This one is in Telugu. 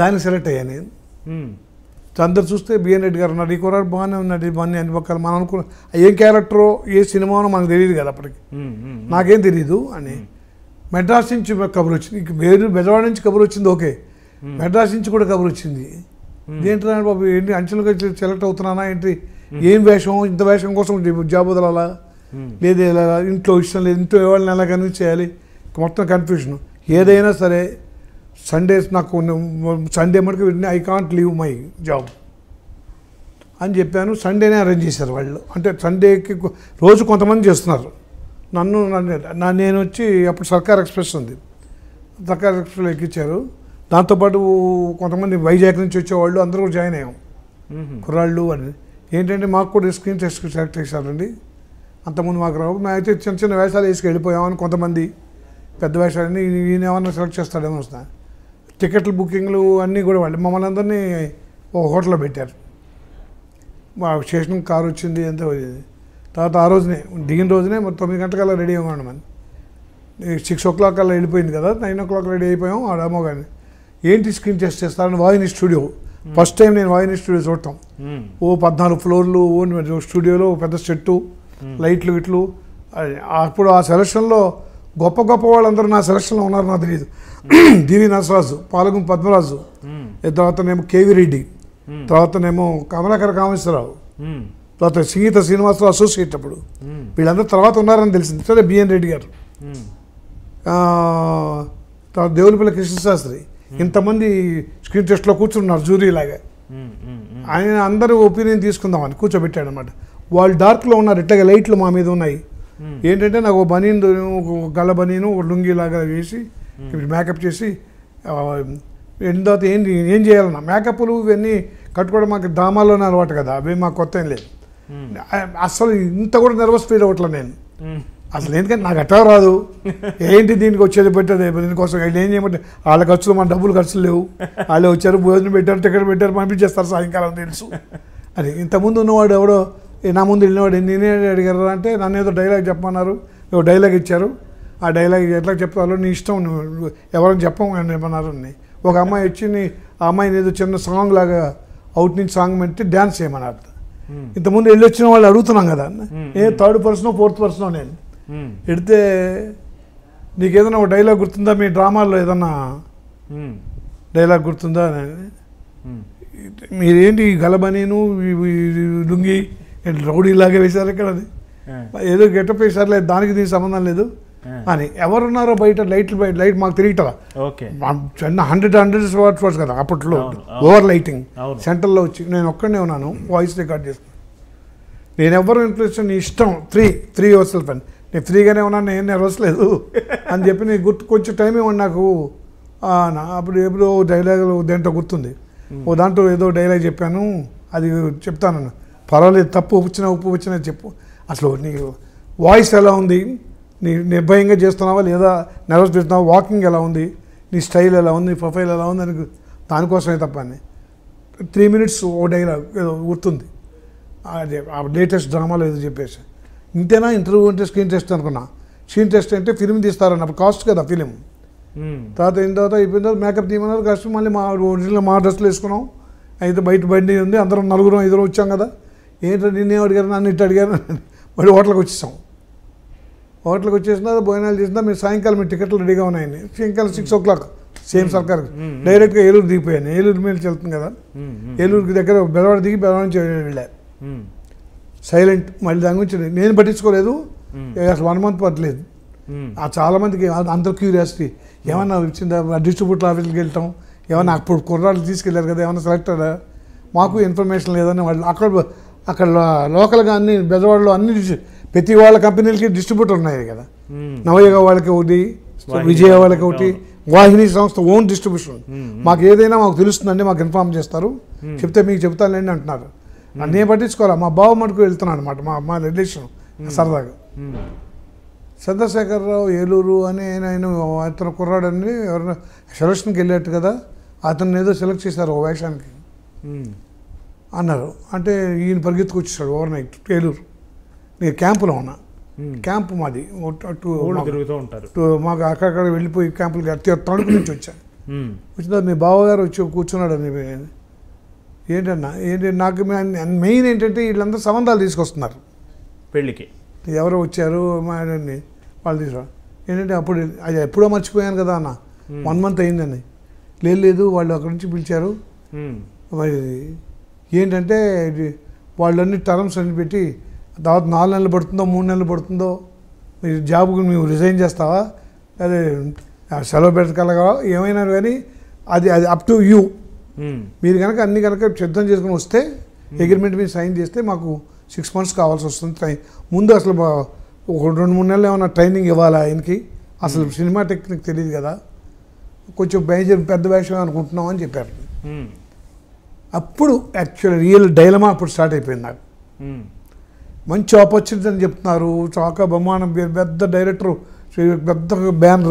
దానికి సెలెక్ట్ అయ్యాను నేను. అందరు చూస్తే బిఎన్ రెడ్డి గారు ఉన్నారు, ఈ కుర్రాడు బాగానే ఉన్నాడు, ఇవన్నీ అని పక్కన మనం అనుకున్న ఏం క్యారెక్టరో ఏ సినిమానో మనకు తెలియదు కదా అప్పటికి, నాకేం తెలియదు అని. మెడ్రాస్ నుంచి కబురు వచ్చింది, వేరు బెజవాడ నుంచి కబురు వచ్చింది, ఓకే, మెడ్రాస్ నుంచి కూడా కబురు వచ్చింది. ఏంటి బాబు ఏంటి అంచెలుగా సెలెక్ట్ అవుతున్నానా ఏంటి, ఏం వేషం, ఇంత వేషం కోసం జాబ్ వదలాలా, లేదు ఇంట్లో ఇష్టం లేదు, ఇంట్లో ఎవరిని ఎలా కన్విన్స్ చేయాలి, మొత్తం కన్ఫ్యూషన్. ఏదైనా సరే సండేస్ నాకు సండే మటుకు I can't leave my job అని చెప్పాను. సండేనే అరేంజ్ చేశారు వాళ్ళు, అంటే సండేకి రోజు కొంతమంది చేస్తున్నారు. నేను వచ్చి అప్పుడు సర్కార్ ఎక్స్ప్రెస్ ఉంది, సర్కార్ ఎక్స్ప్రెస్ ఎక్కించారు. దాంతోపాటు కొంతమంది వైజాగ్ నుంచి వచ్చేవాళ్ళు అందరూ కూడా జాయిన్ అయ్యాం, కుర్రాళ్ళు అని. ఏంటంటే మాకు కూడా స్క్రీన్ టెస్ట్ సెలెక్ట్ చేశారండి, అంతకుముందు మాకు రావు. మేము అయితే చిన్న చిన్న వేషాలు వేసుకు వెళ్ళిపోయామని కొంతమంది, పెద్ద వేషాలన్నీ ఈయన ఏమన్నా సెలెక్ట్ చేస్తాడేమో వస్తాను. టికెట్లు బుకింగ్లు అన్నీ కూడా వాళ్ళు మమ్మల్ని అందరినీ ఒక హోటల్లో పెట్టారు. మా స్టేషన్ కారు వచ్చింది, ఎంత తర్వాత ఆ రోజునే దిగిన రోజునే 9 గంటలకల్లా రెడీ అవ్వండి మనం. 6 o'clock కల్లా వెళ్ళిపోయింది కదా, 9 o'clock రెడీ అయిపోయాం. ఆడేమో కానీ ఏంటి స్క్రీన్ టెస్ట్ చేస్తారని వాయిని స్టూడియో, ఫస్ట్ టైం నేను వాయిని స్టూడియో చూడటం. 14 ఫ్లోర్లు స్టూడియోలో పెద్ద సెట్టు, లైట్లు ఇట్లు. అప్పుడు ఆ సెలక్షన్లో గొప్ప గొప్ప వాళ్ళందరూ నా సెలక్షన్లో ఉన్నారు, నాకు తెలియదు. డివి నరసరాజు, పాలగుం పద్మరాజు, తర్వాతనేమో కేవి రెడ్డి, తర్వాతనేమో కమలాకర కామేశ్వరరావు, తర్వాత సంగీత శ్రీనివాసరావు అసోసియేట్. అప్పుడు వీళ్ళందరూ తర్వాత ఉన్నారని తెలిసింది. సరే బిఎన్ రెడ్డి గారు, తర్వాత దేవులపల్లి కృష్ణశాస్త్రి, ఇంతమంది స్క్రీన్ టెస్ట్లో కూర్చున్నారు జూరీలాగా. ఆయన అందరూ ఒపీనియన్ తీసుకుందామని కూర్చోబెట్టాడు అనమాట. వాళ్ళు డార్క్లో ఉన్నారు, ఇట్టగా లైట్లు మా మీద ఉన్నాయి. ఏంటంటే నాకు ఒక బనీన్, గల్ల బనీను, ఒక లుంగిలాగా వేసి మేకప్ చేసి తర్వాత ఏం చేయాలన్నా మేకప్లు ఇవన్నీ కట్టుకోవడం మాకు డ్రామాల్లోనే అలవాటు కదా, అవి మాకు కొత్త ఏం లేదు. అసలు ఇంత కూడా నర్వస్ ఫీల్ అవ్వట్లే నేను అసలు, ఎందుకంటే నాకు అట్టా రాదు. ఏంటి దీనికి వచ్చేది పెట్టేది, దీనికోసం ఏం చేయమంటే వాళ్ళ ఖర్చులు, మన డబ్బులు ఖర్చులు లేవు. వాళ్ళే వచ్చారు, భోజనం పెట్టారు, టికెట్ పెట్టారు, పంపించేస్తారు సాయంకాలం తెలుసు అని. ఇంతకుముందు ఉన్నవాడు ఎవడో నా ముందు వెళ్ళినవాడు నేనే అడిగారు అంటే నన్ను ఏదో డైలాగ్ చెప్పమన్నారు, ఏదో డైలాగ్ ఇచ్చారు. ఆ డైలాగ్ ఎట్లా చెప్తారో నీ ఇష్టం, నువ్వు ఎవరైనా చెప్పమని చెప్పన్నారు. ఒక అమ్మాయి వచ్చి ఆ అమ్మాయిని ఏదో చిన్న సాంగ్ లాగా అవుట్ నుంచి సాంగ్ పెట్టి డ్యాన్స్ చేయమన్నారు. ఇంతకుముందు వెళ్ళి వచ్చిన వాళ్ళు అడుగుతున్నాం కదా, థర్డ్ పర్సనో ఫోర్త్ పర్సనో నేను ఎడితే నీకు ఏదైనా ఒక డైలాగ్ గుర్తుందా, మీ డ్రామాల్లో ఏదన్నా డైలాగ్ గుర్తుందా అని. మీరేంటి గలబనీను లుంగి రౌడీలాగా వేశారు ఇక్కడ, అది ఏదో గెటప్ వేశారు, లేదు దానికి దీనికి సంబంధం లేదు అని. ఎవరున్నారో బయట లైట్ మాకు తిరిగిటా 100 వాట్స్ కదా అప్పట్లో, ఓవర్ లైటింగ్ సెంటర్లో వచ్చి నేను ఒక్కడనే ఉన్నాను, వాయిస్ రికార్డ్ చేసుకున్నాను. నేను ఎవరు ఇంట్రెస్ట్, నీ ఇష్టం, ఫ్రీ యువర్ సెల్ఫ్ అని. నేను ఫ్రీగానే ఉన్నాను, నేను నర్వస్ లేదు అని చెప్పి నేను కొంచెం టైం ఇవ్వండి నాకు. అప్పుడు ఎప్పుడో డైలాగులు దేంట్లో గుర్తుంది, ఓ దాంట్లో ఏదో డైలాగ్ చెప్పాను, అది చెప్తాను. పర్వాలేదు, తప్పు ఉప్పు వచ్చినా చెప్పు, అసలు నీ వాయిస్ ఎలా ఉంది, నీ నిర్భయంగా చేస్తున్నావా లేదా, నర్వస్ పెడుతున్నావా, వాకింగ్ ఎలా ఉంది, నీ స్టైల్ ఎలా ఉంది, నీ ప్రొఫైల్ ఎలా ఉంది అని, దానికోసమే తప్ప అని. 3 minutes ఓ డైలాగ్ ఏదో గుర్తుంది, అదే ఆ లేటెస్ట్ డ్రామాలో ఏదో చెప్పేసి. ఇంతేనా ఇంటర్వ్యూ అంటే స్క్రీన్ టెస్ట్ అనుకున్నా. స్క్రీన్ టెస్ట్ అంటే ఫిల్మ్ తీస్తారని, అప్పుడు కాస్ట్ కదా ఫిలిం. తర్వాత అయిన తర్వాత అయిపోయిన తర్వాత మేకప్ తీయమన్నారు, కష్టం. మళ్ళీ మా డ్రెస్సులు వేసుకున్నాం. అయితే బయట బండి ఉంది, అందరం 4-5 వచ్చాం కదా. ఏంటో నిన్నే అడిగారు, నన్ను ఇట్టు అడిగారు. మళ్ళీ హోటల్కి వచ్చేసాం. హోటల్కి వచ్చేసిన భోజనాలు చేసినా మీరు సాయంకాలం మీ టికెట్లు రెడీగా ఉన్నాయండి. సాయంకాలం 6 o'clock సేమ్ సర్కార్ డైరెక్ట్గా ఏలూరు దిగిపోయాను. ఏలూరు మీద వెళ్తుంది కదా, ఏలూరుకి దగ్గర బెజవాడ దిగి బెజవాడ నుంచి వెళ్ళారు. సైలెంట్. మళ్ళీ దాని గురించి నేను పట్టించుకోలేదు, అసలు 1 month పట్టలేదు. చాలామందికి అందరూ క్యూరియాసిటీ, ఏమన్నా వచ్చిందా, డిస్ట్రిబ్యూటర్ ఆఫీస్కి వెళ్తాం, ఏమన్నా అప్పుడు కుర్రాళ్ళు తీసుకెళ్ళారు కదా, ఏమన్నా సెలెక్ట్ అయ్యారా, మాకు ఇన్ఫర్మేషన్ లేదని వాళ్ళు. అక్కడ లోకల్గా అన్ని బెజవాడలో అన్ని ప్రతి వాళ్ళ కంపెనీలకి డిస్ట్రిబ్యూటర్ ఉన్నాయి కదా, నవయుగ వాళ్ళకి ఒకటి, విజయ వాళ్ళకి ఒకటి, వాహిని సంస్థ ఓన్ డిస్ట్రిబ్యూషన్. మాకు ఏదైనా మాకు తెలుస్తుందండి, మాకు ఇన్ఫార్మ్ చేస్తారు, చెప్తే మీకు చెప్తానండి అంటున్నారు. నేను పట్టించుకోవాలి. మా బావ మటుకు వెళ్తున్నాను అనమాట, మా రిలేషన్ సరదాగా. చంద్రశేఖరరావు ఏలూరు అని ఆయన అతను కుర్రాడని ఎవరైనా సెలక్షన్కి వెళ్ళేట్టు కదా, అతను ఏదో సెలెక్ట్ చేశారు ఓ వేషానికి అన్నారు. అంటే ఈయన పరిగెత్తుకు వచ్చేసాడు ఓవర్ నైట్ ఏలూరు. నేను క్యాంపులో ఉన్నా, క్యాంపు మాది, తిరుగుతూ ఉంటారు మాకు అక్కడక్కడ వెళ్ళిపోయి క్యాంపులకి తణుకు నుంచి వచ్చాను. వచ్చిన తర్వాత మీ బావగారు వచ్చి కూర్చున్నాడు అని, ఏంటన్నా ఏంటి నాకు మెయిన్ ఏంటంటే వీళ్ళందరూ సంబంధాలు తీసుకొస్తున్నారు పెళ్ళికి, ఎవరో వచ్చారు వాళ్ళు తీసుకురా ఏంటంటే అప్పుడు అది ఎప్పుడో మర్చిపోయాను కదా అన్న, 1 month అయిందని. లేదు వాళ్ళు అక్కడి నుంచి పిలిచారు, మరి ఏంటంటే వాళ్ళన్ని టర్మ్స్ అన్ని పెట్టి తర్వాత 4 నెలలు పడుతుందో 3 నెలలు పడుతుందో, మీరు జాబ్కి నువ్వు రిజైన్ చేస్తావా అదే సెలవు పెట్టగలగా ఏమైనా కానీ అది అప్ టు యూ. మీరు కనుక అన్ని కనుక సిద్ధం చేసుకుని వస్తే అగ్రిమెంట్ మీద సైన్ చేస్తే మాకు 6 months కావాల్సి వస్తుంది. ముందు అసలు ఒక 2-3 నెలలు ఏమైనా ట్రైనింగ్ ఇవ్వాలి ఆయనకి, అసలు సినిమా టెక్నిక్ తెలియదు కదా, కొంచెం పెద్ద వేషం అనుకుంటున్నాం అని చెప్పారు. అప్పుడు యాక్చువల్ రియల్ డైలమా అప్పుడు స్టార్ట్ అయిపోయింది నాకు. మంచి ఆపర్చునిటీ అని చెప్తున్నారు, చాకా బ్రహ్మాండం, పెద్ద డైరెక్టర్, పెద్ద బ్యానర్